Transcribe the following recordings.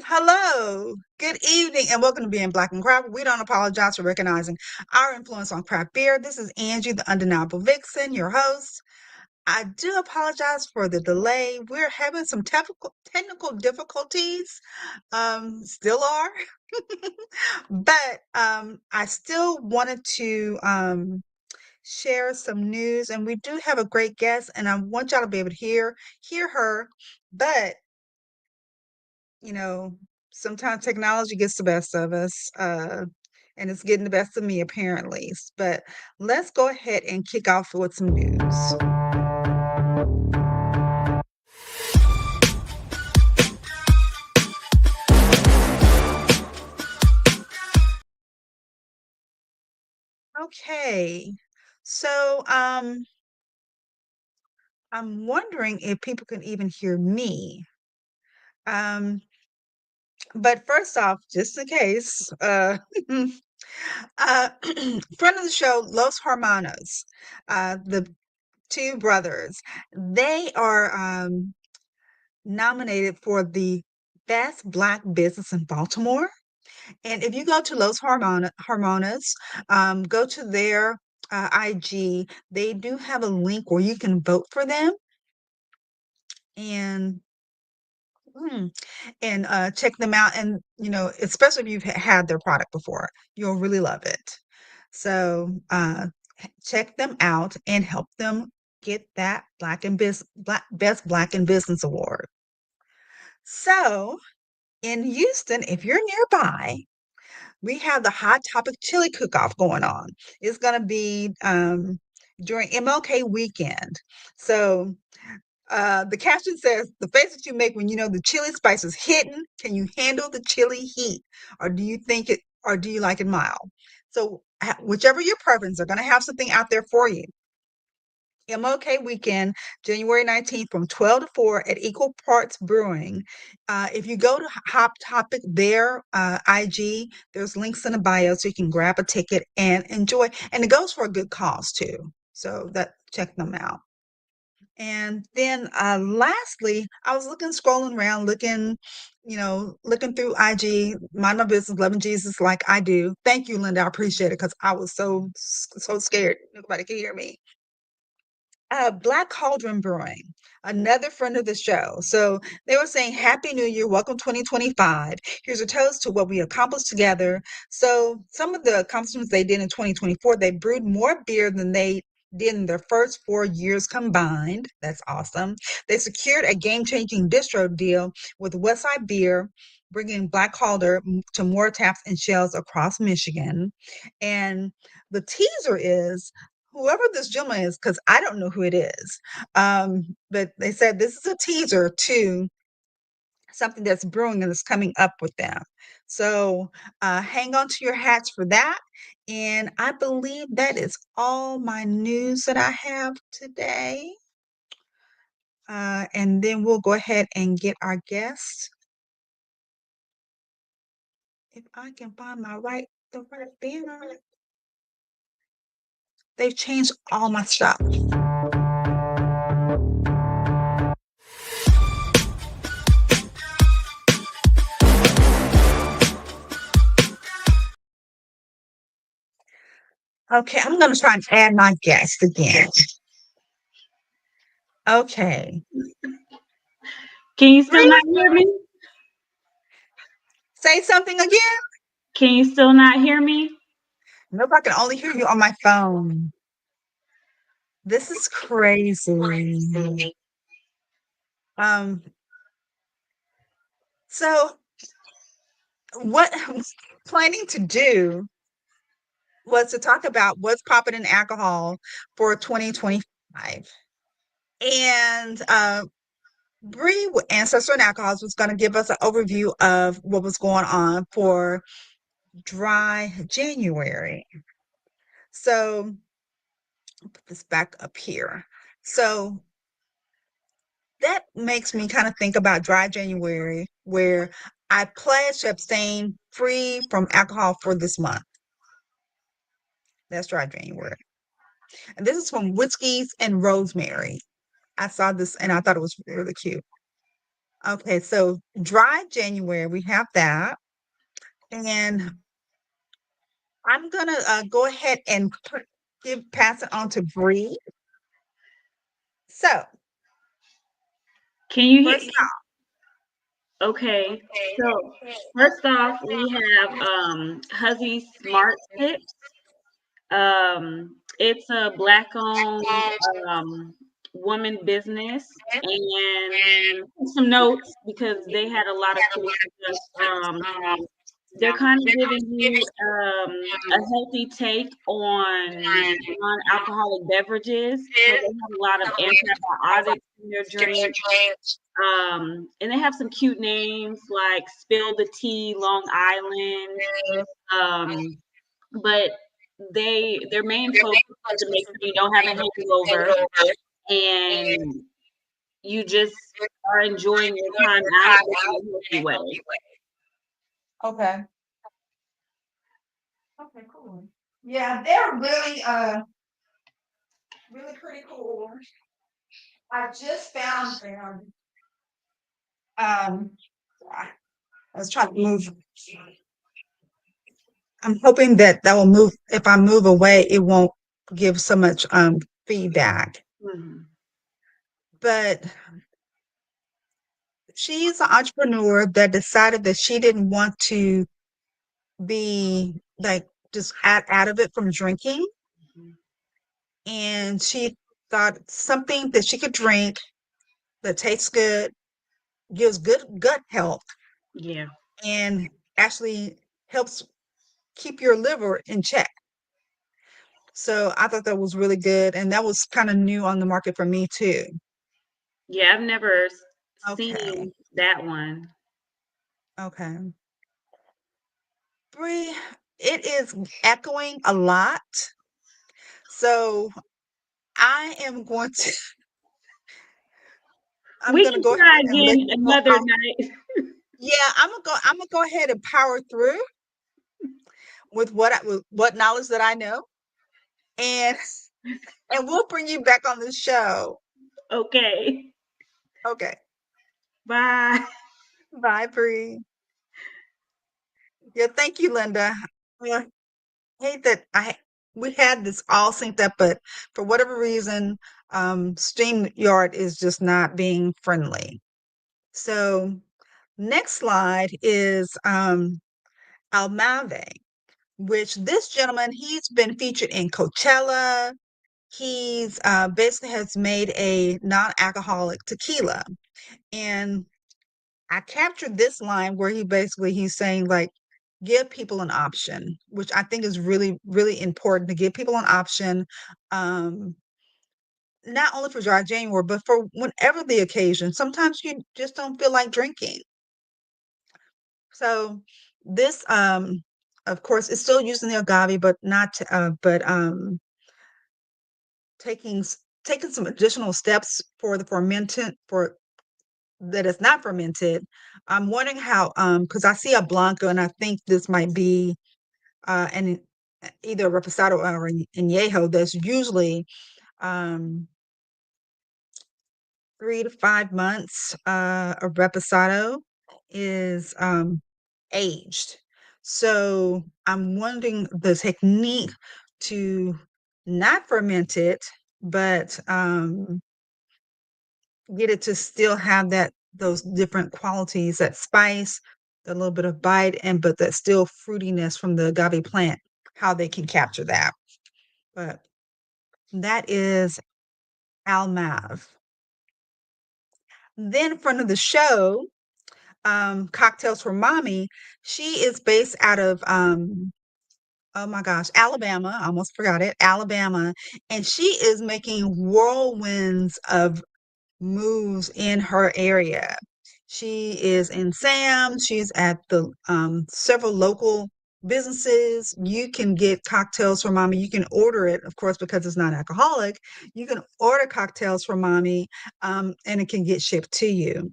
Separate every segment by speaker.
Speaker 1: Hello, good evening, and welcome to Being Black and Craft. We don't apologize for recognizing our influence on craft beer. This is Angie, the undeniable vixen, your host. I do apologize for the delay. We're having some technical difficulties, still are, but I still wanted to share some news, and we do have a great guest, and I want y'all to be able to hear her, but you know, sometimes technology gets the best of us, and it's getting the best of me apparently. But let's go ahead and kick off with some news. Okay, so I'm wondering if people can even hear me. Um, but first off, just in case, friend of the show, Los Hermanos, the two brothers, they are nominated for the Best Black Business in Baltimore. And if you go to Harmonas, go to their IG, they do have a link where you can vote for them and mm, and check them out. And especially if you've had their product before, you'll really love it. So check them out and help them get that Best Black in Business award. So in Houston, if you're nearby, we have the Hot Topic Chili Cook-Off going on. It's going to be during MLK weekend. So the caption says, "The face that you make when you know the chili spice is hidden. Can you handle the chili heat, or do you like it mild?" So whichever your preference, they're going to have something out there for you. MLK weekend, January 19th from 12 to 4 at Equal Parts Brewing. If you go to Hop Topic, their IG, there's links in the bio so you can grab a ticket and enjoy. And it goes for a good cause too. So check them out. And then lastly, I was scrolling around, looking through IG, mind my business, loving Jesus like I do. Thank you, Linda. I appreciate it because I was so scared nobody could hear me. Black Cauldron Brewing, another friend of the show. So they were saying, Happy New Year, welcome 2025. Here's a toast to what we accomplished together. So some of the accomplishments they did in 2024, they brewed more beer than they did in their first 4 years combined. That's awesome. They secured a game-changing distro deal with Westside Beer, bringing Black Calder to more taps and shelves across Michigan. And the teaser is whoever this gentleman is, because I don't know who it is. But they said this is a teaser to something that's brewing and is coming up with them. So hang on to your hats for that. And I believe that is all my news that I have today. And then we'll go ahead and get our guest. If I can find the right banner. They've changed all my stuff. Okay, I'm going to try and add my guest again. Okay.
Speaker 2: Can you still not hear me?
Speaker 1: Say something again.
Speaker 2: Can you still not hear me?
Speaker 1: Nope, I can only hear you on my phone. This is crazy. Um, so what I was planning to do was to talk about what's popping in alcohol for 2025. And Brie with Ancestor and Alcohols was going to give us an overview of what was going on for dry January. So put this back up here. So that makes me kind of think about dry January, where I pledged to abstain free from alcohol for this month. That's dry January. And this is from Whiskeys and Rosemary. I saw this and I thought it was really cute. Okay, so dry January, we have that. And I'm gonna go ahead and pass it on to Bree. So
Speaker 2: Can you
Speaker 1: first
Speaker 2: hear? Okay. So first off, we have Huzzy Smart Tips. It's a black-owned woman business, and some notes because they had a lot of criticism. They're kind of giving you a healthy take on non-alcoholic beverages. So they have a lot of antibiotics in their drink. And they have some cute names like Spill the Tea, Long Island. Um, but their main focus is to make sure you don't have a hangover and you just are enjoying your time out, but in a healthy way.
Speaker 1: Okay. Okay, cool. Yeah, they're really pretty cool. I just found them. Um, I was trying to move. I'm hoping that will move. If I move away, it won't give so much feedback.
Speaker 2: Mhm.
Speaker 1: But she's an entrepreneur that decided that she didn't want to be like just out of it from drinking.
Speaker 2: Mhm.
Speaker 1: And she thought something that she could drink that tastes good, gives good gut health,
Speaker 2: Yeah.
Speaker 1: and actually helps keep your liver in check. So I thought that was really good. And that was kind of new on the market for me too.
Speaker 2: Yeah, I've never
Speaker 1: Okay.
Speaker 2: seen that one.
Speaker 1: Okay. Bree, it is echoing a lot. So I am going to I'm
Speaker 2: We
Speaker 1: gonna
Speaker 2: can
Speaker 1: go ahead
Speaker 2: try
Speaker 1: and let
Speaker 2: again
Speaker 1: you go
Speaker 2: another
Speaker 1: out.
Speaker 2: night.
Speaker 1: Yeah, I'm gonna go ahead and power through with with what knowledge that I know, and and we'll bring you back on the show.
Speaker 2: Okay.
Speaker 1: Okay.
Speaker 2: Bye.
Speaker 1: Bye, Bree. Yeah, thank you, Linda. I hate that we had this all synced up, but for whatever reason, StreamYard is just not being friendly. So next slide is Almave, which this gentleman, he's been featured in Coachella. He's basically has made a non-alcoholic tequila. And I captured this line where he's saying like, give people an option, which I think is really, really important to give people an option. Um, not only for dry January, but for whenever the occasion. Sometimes you just don't feel like drinking. So this, of course, is still using the agave, but not, but taking taking some additional steps for the fermentant for that is not fermented. I'm wondering how, because I see a blanco, and I think this might be an either a reposado or an añejo. That's usually um 3 to 5 months. A reposado is aged. So I'm wondering the technique to not ferment it, but get it to still have those different qualities, that spice, a little bit of bite, and but that still fruitiness from the agave plant, how they can capture that. But that is Almav. Then in front of the show, Cocktails for Mommy, she is based out of oh my gosh, Alabama. I almost forgot it, Alabama. And she is making whirlwinds of moves in her area. She is in Sam's, she's at the several local businesses. You can get cocktails for mommy. You can order it, of course, because it's not alcoholic. You can order cocktails for mommy, and it can get shipped to you.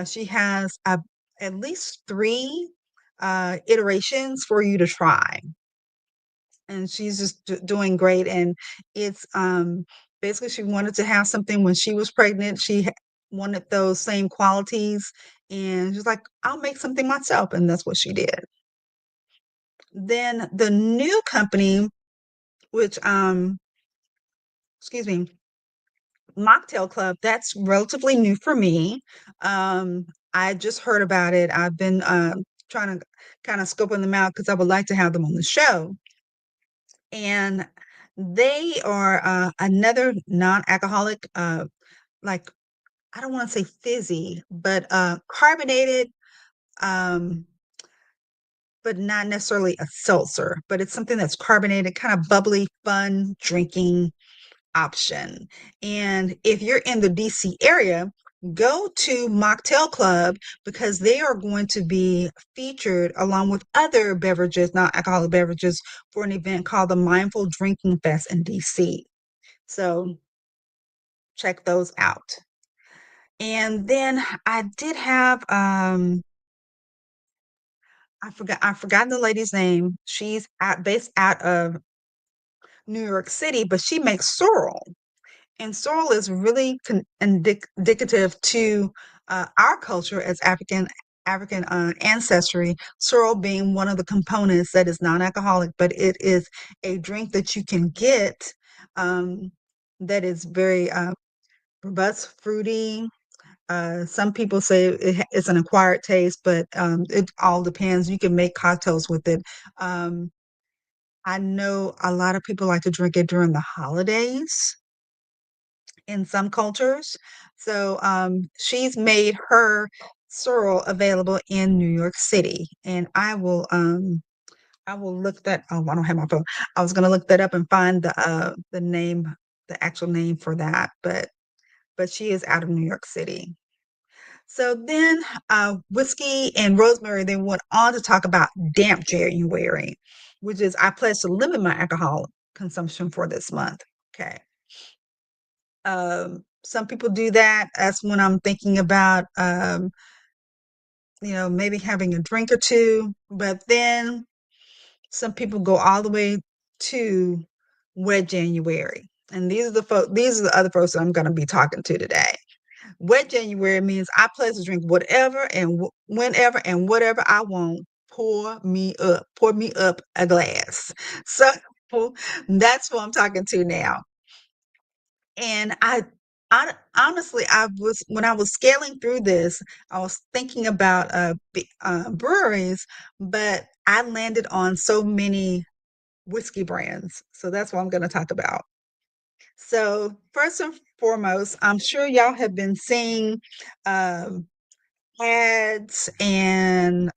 Speaker 1: She has at least three iterations for you to try, and she's just doing great. And it's basically she wanted to have something when she was pregnant. wanted those same qualities, and she's like, "I'll make something myself," and that's what she did. Then the new company, which, excuse me, Mocktail Club, that's relatively new for me. I just heard about it. I've been, trying to kinda scoping them out because I would like to have them on the show, and they are, another non-alcoholic, like, I don't wanna say fizzy, but, carbonated, um, but not necessarily a seltzer, but it's something that's carbonated, kinda bubbly, fun drinking option. And if you're in the DC area, go to Mocktail Club because they are going to be featured along with other beverages, not alcoholic beverages, for an event called the Mindful Drinking Fest in DC. So check those out. And then I did have I forgot the lady's name. She's based out of New York City, but she makes sorrel. And sorrel is really indicative to our culture as African ancestry. Sorrel being one of the components that is non-alcoholic, but it is a drink that you can get um, that is very robust, fruity. Some people say it's an acquired taste, but it all depends. You can make cocktails with it. Um, I know a lot of people like to drink it during the holidays in some cultures. So she's made her sorrel available in New York City, and I will look that. Oh, I don't have my phone. I was gonna look that up and find the name, the actual name for that, but she is out of New York City. So then, whiskey and rosemary. They went on to talk about damp January, which is I pledge to limit my alcohol consumption for this month. Okay. Some people do that. That's when I'm thinking about, maybe having a drink or two. But then some people go all the way to wet January. And these are the other folks that I'm going to be talking to today. Wet January means I pledge to drink whatever and whenever and whatever I want. Pour me up a glass. So that's who I'm talking to now. And I honestly, I was when I was scaling through this, I was thinking about breweries, but I landed on so many whiskey brands. So that's what I'm going to talk about. So first and foremost, I'm sure y'all have been seeing um, ads and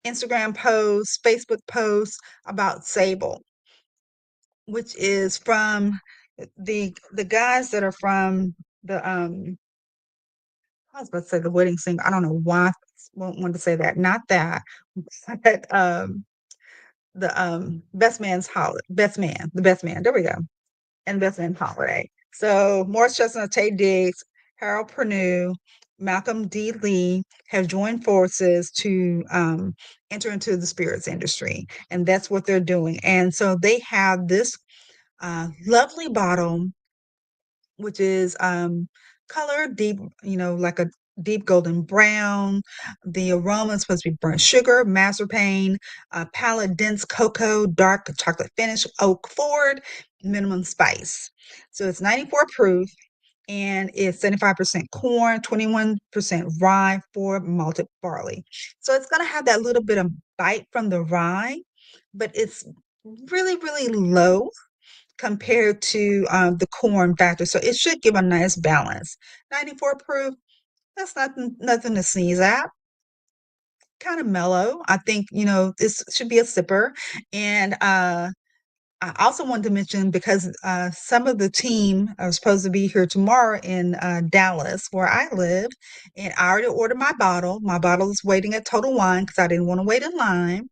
Speaker 1: Instagram posts, Facebook posts about Sable, which is from the guys that are from the I was about to say the wedding singer. I don't know why I want to say that. Not that, but the best man. There we go. And best man holiday. So Morris Chestnut, Tay Diggs, Harold Pernew, Malcolm D. Lee have joined forces to enter into the spirits industry, and that's what they're doing. And so they have this lovely bottle which is color deep, like a deep golden brown. The aroma is supposed to be burnt sugar, mascarpone, palette dense cocoa, dark chocolate finish, oak forward, minimum spice. So it's 94 proof and it's 75% corn, 21% rye, 4 malted barley. So it's going to have that little bit of bite from the rye, but it's really, really low compared to the corn factor. So it should give a nice balance. 94 proof, that's nothing to sneeze at. Kind of mellow. I think, this should be a sipper. And I also wanted to mention because some of the team are supposed to be here tomorrow in Dallas, where I live, and I already ordered my bottle. My bottle is waiting at Total Wine because I didn't want to wait in line.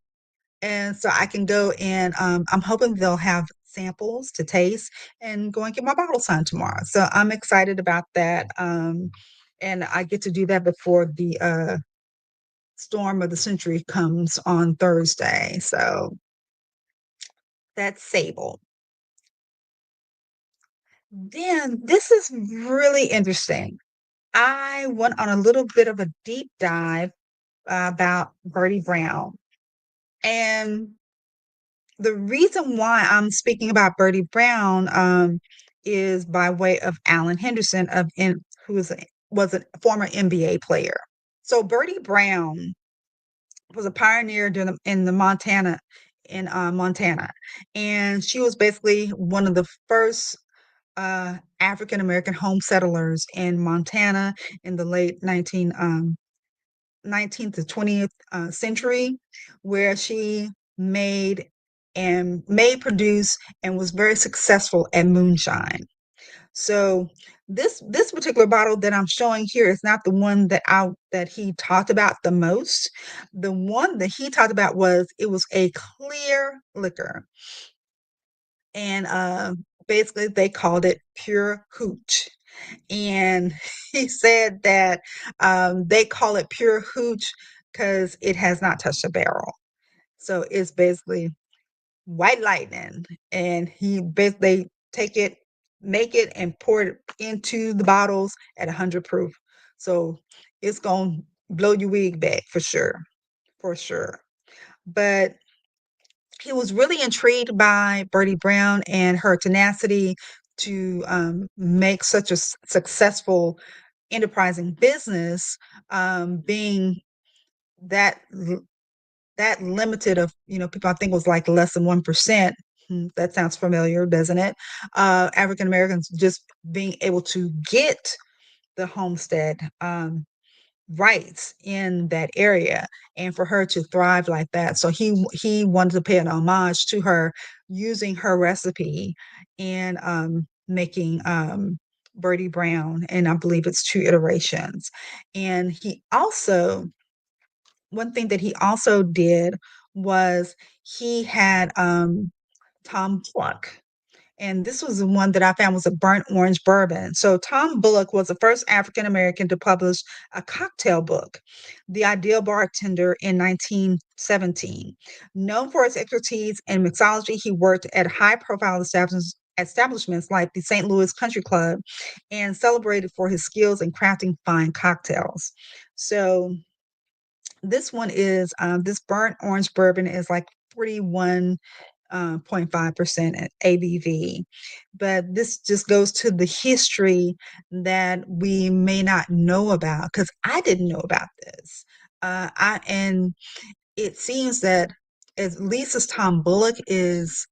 Speaker 1: And so I can go and I'm hoping they'll have samples to taste and go and get my bottle signed tomorrow. So I'm excited about that. And I get to do that before the storm of the century comes on Thursday. So that's Sable. Then this is really interesting. I went on a little bit of a deep dive about Bertie Brown. And the reason why I'm speaking about Bertie Brown is by way of Alan Henderson who was a former NBA player. So Bertie Brown was a pioneer in the Montana, and she was basically one of the first African American home settlers in Montana in the late 19th to 20th century, where she made produce and was very successful at moonshine. So this particular bottle that I'm showing here is not the one that he talked about the most. The one that he talked about was it was a clear liquor, and basically they called it pure hooch. And he said that they call it pure hooch because it has not touched a barrel. So it's basically white lightning. And he basically take it, make it, and pour it into the bottles at 100 proof. So it's going to blow your wig back for sure. For sure. But he was really intrigued by Bertie Brown and her tenacity to make such a successful enterprising business, being that that limited of people. I think was like less than 1%. That sounds familiar, doesn't it? African Americans just being able to get the homestead rights in that area, and for her to thrive like that. So he wanted to pay an homage to her using her recipe and making Bertie Brown, and I believe it's two iterations. And he also one thing that he also did was he had Tom Pluck, and this was the one that I found was a burnt orange bourbon. So Tom Bullock was the first African American to publish a cocktail book, The Ideal Bartender, in 1917. Known for his expertise in mixology, he worked at high-profile establishments like the St. Louis Country Club and celebrated for his skills in crafting fine cocktails. So this burnt orange bourbon is like 41 0.5% ABV. But this just goes to the history that we may not know about, because I didn't know about this. And it seems that at least as Tom Bullock is,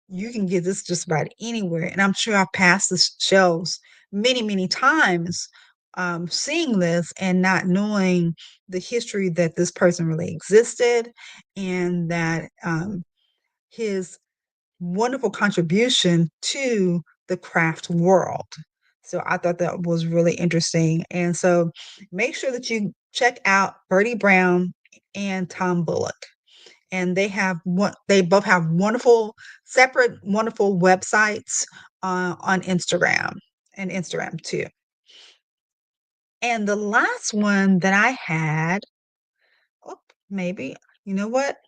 Speaker 1: you can get this just about anywhere. And I'm sure I've passed the shelves many, many times, seeing this and not knowing the history that this person really existed, and that his wonderful contribution to the craft world. So I thought that was really interesting. And so make sure that you check out Bertie Brown and Tom Bullock. And they both have wonderful websites on Instagram too. And the last one that I had, oh, maybe, you know what?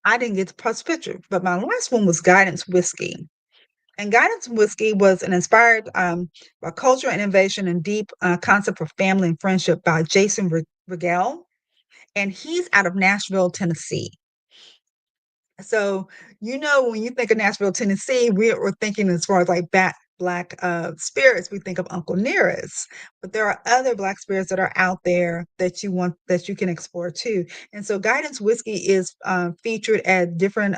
Speaker 1: I didn't get to post a picture, but my last one was Guidance Whiskey. And Guidance Whiskey was an inspired by culture, innovation, and deep concept of family and friendship by Jason Rigel. And he's out of Nashville, Tennessee. So, when you think of Nashville, Tennessee, we're thinking as far as like black spirits, we think of Uncle Nearest. But there are other black spirits that are out there that you can explore too. And so, Guidance Whiskey is featured at different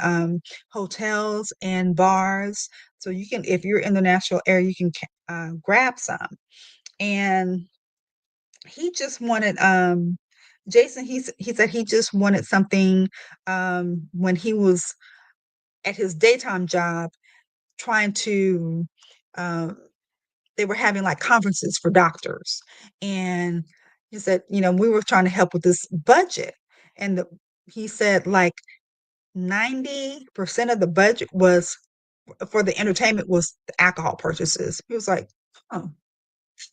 Speaker 1: hotels and bars. So you can, if you're in the Nashville area, you can grab some. And he just wanted Jason. He said he just wanted something when he was at his daytime job trying to uh, they were having like conferences for doctors, and he said, we were trying to help with this budget, and he said like 90% of the budget was for the entertainment, was the alcohol purchases. He was like, oh,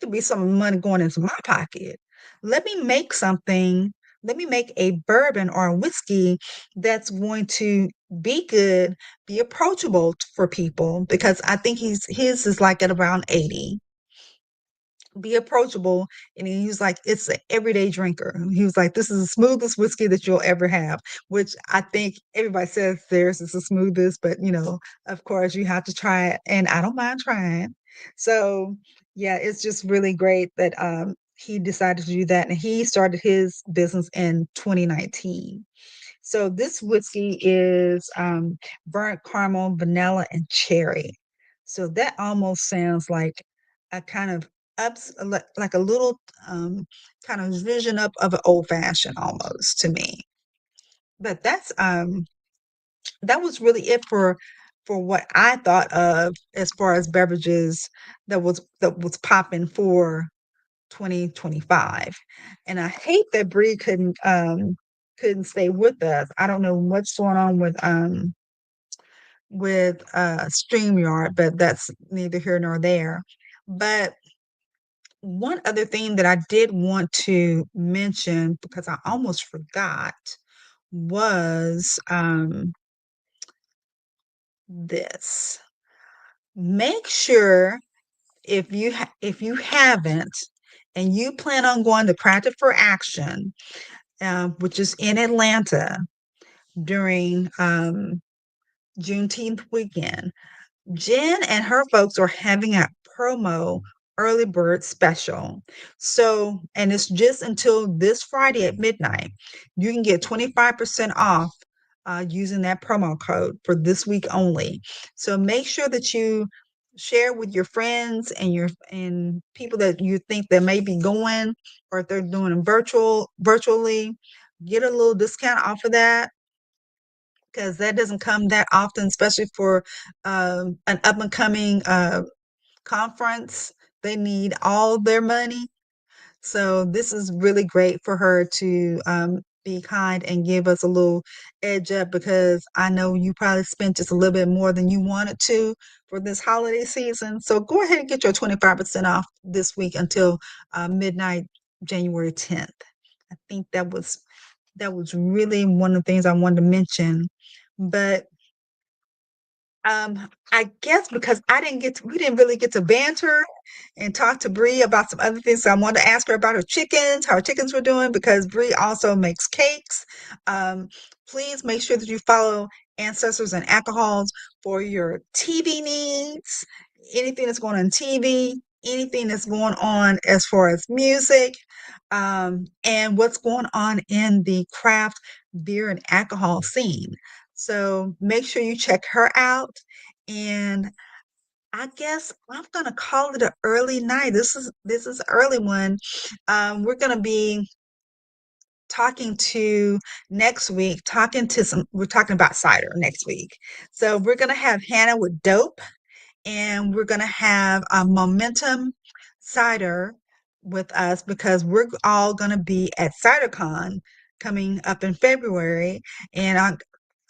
Speaker 1: to be some money going into my pocket. Let me make something. Let me make a bourbon or a whiskey that's going to be good, be approachable for people, because I think his is like at around 80. be approachable. And he was like, it's an everyday drinker. He was like, this is the smoothest whiskey that you'll ever have, which I think everybody says theirs is the smoothest, but of course you have to try it. And I don't mind trying. So yeah, it's just really great that he decided to do that. And he started his business in 2019. So this whiskey is burnt caramel, vanilla, and cherry. So that almost sounds like a kind of like a little kind of vision up of an old fashioned almost to me. But that was really it for what I thought of as far as beverages that was popping for 2025. And I hate that Brie couldn't stay with us. I don't know what's going on with StreamYard, but that's neither here nor there. But one other thing that I did want to mention because I almost forgot was this. Make sure if you haven't and you plan on going to Practice for Action, which is in Atlanta during Juneteenth weekend, Jen and her folks are having a promo early bird special. So, and it's just until this Friday at midnight. You can get 25% off using that promo code for this week only. So make sure that you share with your friends and your and people that you think that may be going, or if they're doing them virtually, get a little discount off of that because that doesn't come that often, especially for an up and coming conference. They need all their money. So this is really great for her to be kind and give us a little edge up because I know you probably spent just a little bit more than you wanted to for this holiday season. So go ahead and get your 25% off this week until midnight, January 10th. I think that was really one of the things I wanted to mention. But I guess because we didn't really get to banter and talk to Bree about some other things. So I wanted to ask her about her chickens, how her chickens were doing, because Bree also makes cakes. Um, Please make sure that you follow Ancestors and Alcohols for your TV needs, anything that's going on TV, anything that's going on as far as music, and what's going on in the craft beer and alcohol scene. So make sure you check her out. And I guess I'm gonna call it an early night. This is an early one. We're gonna be talking to next week, we're talking about cider next week. So we're gonna have Hannah with Dope, and we're going to have a Momentum Cider with us because we're all going to be at CiderCon coming up in February. And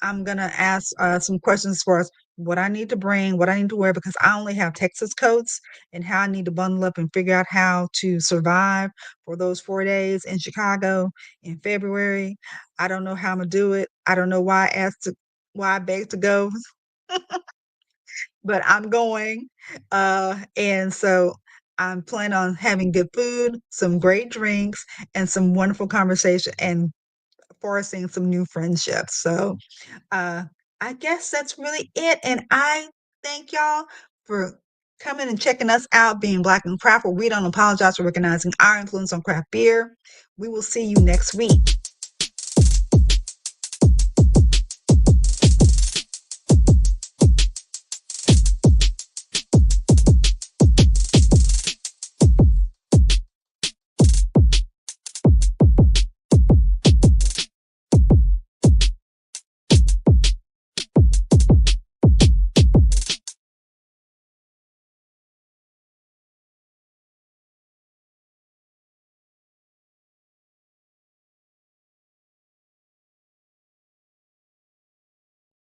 Speaker 1: I'm going to ask some questions for us what I need to bring, what I need to wear, because I only have Texas coats and how I need to bundle up and figure out how to survive for those 4 days in Chicago in February. I don't know how I'm going to do it. I don't know why I begged to go, but I'm going. And so I'm planning on having good food, some great drinks, and some wonderful conversation and forcing some new friendships. So uh, I guess that's really it. And I thank y'all for coming and checking us out, being Black and Craft, where we don't apologize for recognizing our influence on craft beer. We will see you next week.